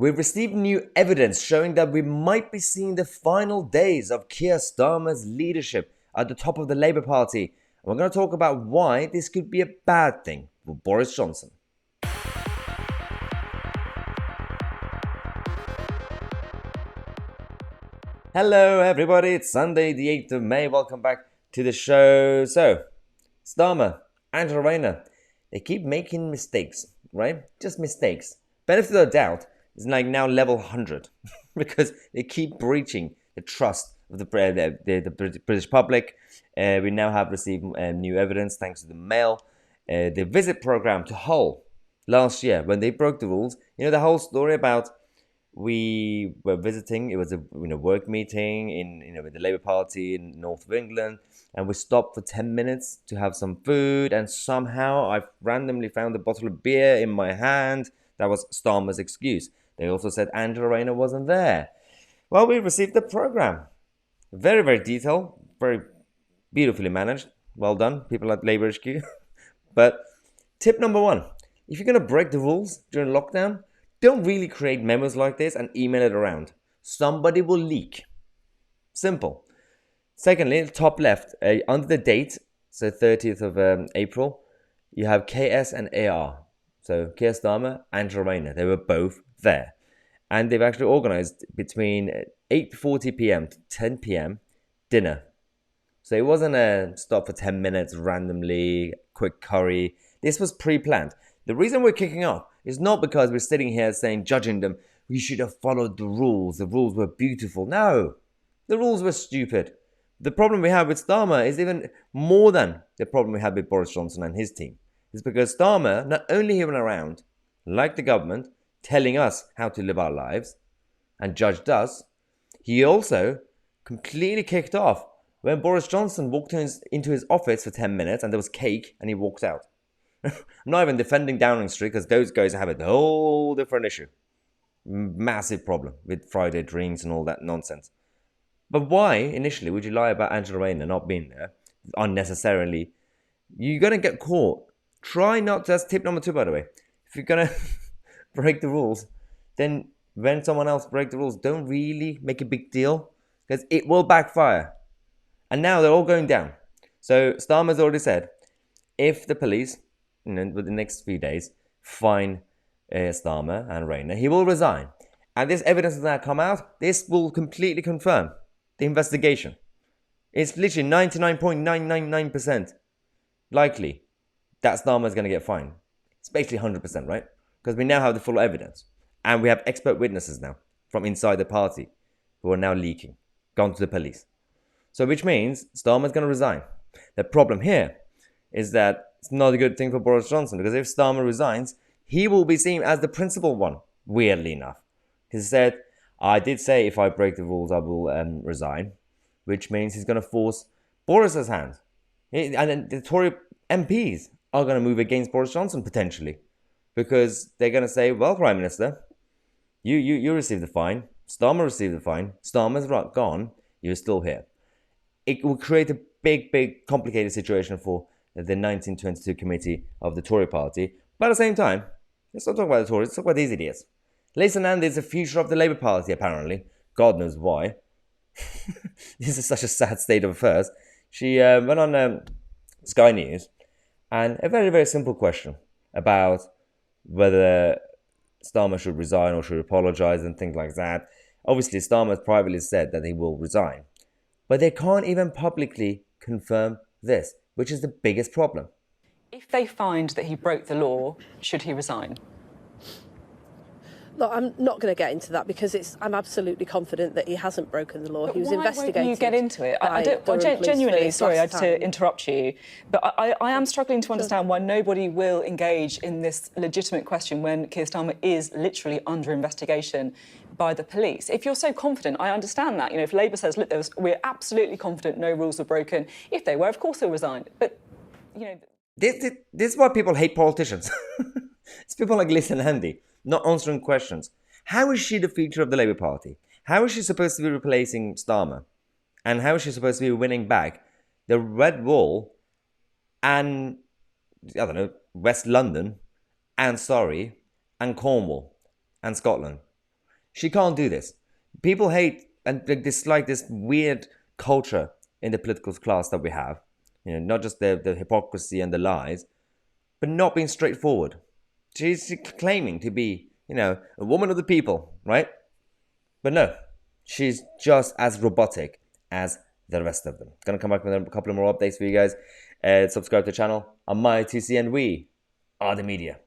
We've received new evidence showing that we might be seeing the final days of Keir Starmer's leadership at the top of the Labour Party. And we're going to talk about why this could be a bad thing for Boris Johnson. Hello everybody, it's Sunday the 8th of May. Welcome back to the show. So, Starmer, Angela Rayner, they keep making mistakes, right? Just mistakes. Benefit of the doubt is like now level 100 because they keep breaching the trust of the British public. We now have received new evidence thanks to the Mail. The visit program to Hull last year when they broke the rules. You know the whole story about we were visiting. It was a work meeting in with the Labour Party in the north of England, and we stopped for 10 minutes to have some food. And somehow I randomly found a bottle of beer in my hand. That was Starmer's excuse. They also said Angela Rayner wasn't there. Well, we received the program. Very, very detailed, very beautifully managed. Well done, people at Labour HQ. But tip number one, if you're going to break the rules during lockdown, don't really create memos like this and email it around. Somebody will leak. Simple. Secondly, top left, under the date, so 30th of April, you have KS and AR. So Keir Starmer, Angela Rayner, they were both there. And they've actually organised between 8:40 p.m. to 10 p.m. dinner. So it wasn't a stop for 10 minutes randomly, quick curry. This was pre-planned. The reason we're kicking off is not because we're sitting here judging them, we should have followed the rules. The rules were beautiful. No, the rules were stupid. The problem we have with Starmer is even more than the problem we had with Boris Johnson and his team. It's because Starmer, not only he went around, like the government, telling us how to live our lives and judged us, he also completely kicked off when Boris Johnson walked into his office for 10 minutes and there was cake and he walked out. I'm not even defending Downing Street because those guys have a whole different issue. Massive problem with Friday drinks and all that nonsense. But why, initially, would you lie about Angela Rayner not being there unnecessarily? You're going to get caught. Try not to, that's tip number 2, by the way. If you're going to break the rules, then when someone else breaks the rules, don't really make a big deal because it will backfire. And now they're all going down. So Starmer's already said, if the police, with the next few days, fine Starmer and Rayner, he will resign. And this evidence has now come out. This will completely confirm the investigation. It's literally 99.999% likely that Starmer is going to get fined. It's basically 100%, right? Because we now have the full evidence. And we have expert witnesses now from inside the party who are now leaking, gone to the police. So which means Starmer's going to resign. The problem here is that it's not a good thing for Boris Johnson, because if Starmer resigns, he will be seen as the principal one, weirdly enough. He said, I did say if I break the rules, I will resign, which means he's going to force Boris's hand. And then the Tory MPs are going to move against Boris Johnson potentially, because they're going to say, well, Prime Minister, you received the fine. Starmer received the fine. Starmer's gone. You're still here. It will create a big, complicated situation for the 1922 committee of the Tory party. But at the same time, let's not talk about the Tories, let's talk about these idiots. Lacey is the future of the Labour Party, apparently. God knows why. This is such a sad state of affairs. She went on Sky News, and a very, very simple question about whether Starmer should resign or should apologise and things like that. Obviously, Starmer has privately said that he will resign. But they can't even publicly confirm this, which is the biggest problem. If they find that he broke the law, should he resign? Look, I'm not going to get into that because I'm absolutely confident that he hasn't broken the law. But he was why investigated. Won't you get into it? I genuinely, sorry to interrupt you, but I am struggling to understand why nobody will engage in this legitimate question when Keir Starmer is literally under investigation by the police. If you're so confident, I understand that. If Labour says, look, we're absolutely confident no rules were broken. If they were, of course they'll resign. But, This is why people hate politicians. It's people like Liz and Andy not answering questions. How is she the future of the Labour Party? How is she supposed to be replacing Starmer? And how is she supposed to be winning back the Red Wall and, West London and Surrey and Cornwall and Scotland? She can't do this. People hate and dislike this weird culture in the political class that we have. Not just the hypocrisy and the lies, but not being straightforward. She's claiming to be, a woman of the people, right? But no, she's just as robotic as the rest of them. Gonna come back with a couple of more updates for you guys. Subscribe to the channel. I'm Tousi, and we are the media.